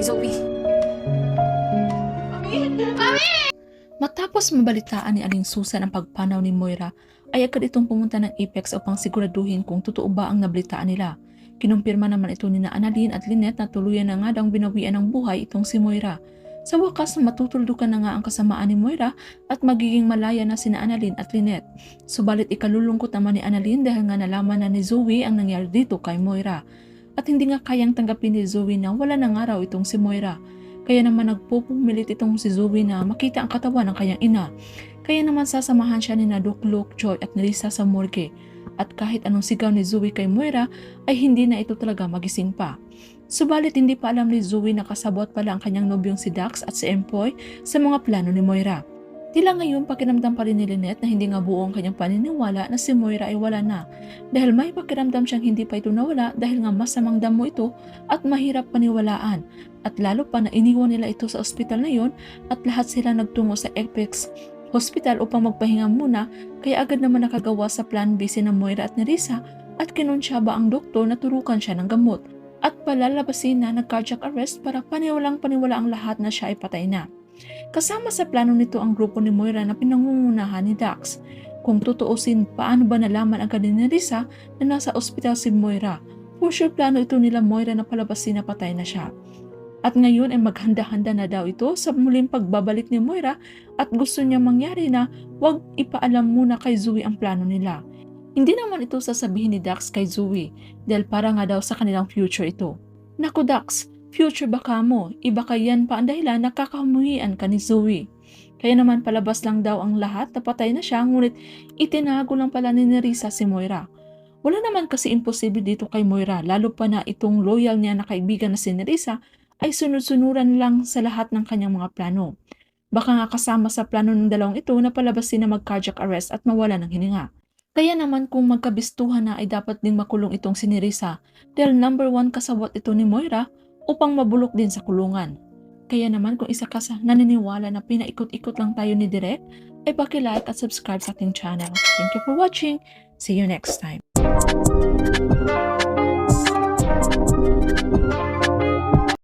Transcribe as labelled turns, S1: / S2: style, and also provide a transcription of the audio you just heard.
S1: si Zoe.
S2: Matapos mabalitaan ni Aling Susan ang pagpanaw ni Moira, ay agad itong pumunta ng Apex upang siguraduhin kung totoo ba ang nabalitaan nila. Kinumpirma naman ito ni na Annalyn at Lynette na tuluyan na nga daw binawian ng buhay itong si Moira. Sa wakas, matutuldukan na nga ang kasamaan ni Moira at magiging malaya na sina Annalyn at Lynette. Subalit ikalulungkot naman ni Annalyn dahil nga nalaman na ni Zoe ang nangyari dito kay Moira. At hindi nga kayang tanggapin ni Zoe na wala na nga raw itong si Moira. Kaya naman nagpupumilit itong si Zoe na makita ang katawan ng kanyang ina. Kaya naman sasamahan siya ni na Doc Luke, Joy at Nerissa sa morgue. At kahit anong sigaw ni Zoe kay Moira ay hindi na ito talaga magising pa. Subalit hindi pa alam ni Zoe na kasabot pala ang kanyang nobyong si Dax at si Empoy sa mga plano ni Moira. Tila ngayon pakiramdam pa rin ni Lynette na hindi nga buo ang kanyang paniniwala na si Moira ay wala na. Dahil may pakiramdam siyang hindi pa ito nawala dahil nga masamang damo ito at mahirap paniwalaan. At lalo pa na iniwan nila ito sa ospital na yon at lahat sila nagtungo sa Apex Hospital upang magpahinga muna, kaya agad naman nakagawa sa plan B si na Moira at Nerissa at kinunsya ba ang doktor na turukan siya ng gamot at palalabasin na nag-cardiac arrest para paniwalang paniwala ang lahat na siya ay patay na. Kasama sa plano nito ang grupo ni Moira na pinangungunahan ni Dax. Kung tutuusin, paano ba nalaman agad ni Nerissa na nasa ospital si Moira? For sure plano ito nila Moira na palabasin na patay na siya. At ngayon ay maghanda-handa na daw ito sa muling pagbabalik ni Moira at gusto niya mangyari na wag ipaalam muna kay Zoe ang plano nila. Hindi naman ito sasabihin ni Dax kay Zoe dahil para nga daw sa kanilang future ito. Naku Dax, future baka mo, iba ka yan pa ang dahilan nakakamuhian ka ni Zoe. Kaya naman palabas lang daw ang lahat na patay na siya ngunit itinago lang pala ni Nerissa si Moira. Wala naman kasi imposible dito kay Moira lalo pa na itong loyal niya na kaibigan na si Nerissa ay sunod-sunuran lang sa lahat ng kanyang mga plano. Baka nga kasama sa plano ng dalawang ito na palabasin na mag-cardiac arrest at mawala ng hininga. Kaya naman kung magkabistuhan na ay dapat din makulong itong si Nerissa dahil number 1 kasabwat ito ni Moira upang mabulok din sa kulungan. Kaya naman kung isa ka sa naniniwala na pinaikot-ikot lang tayo ni Direk, ay paki-like at subscribe sa ating channel. Thank you for watching. See you next time.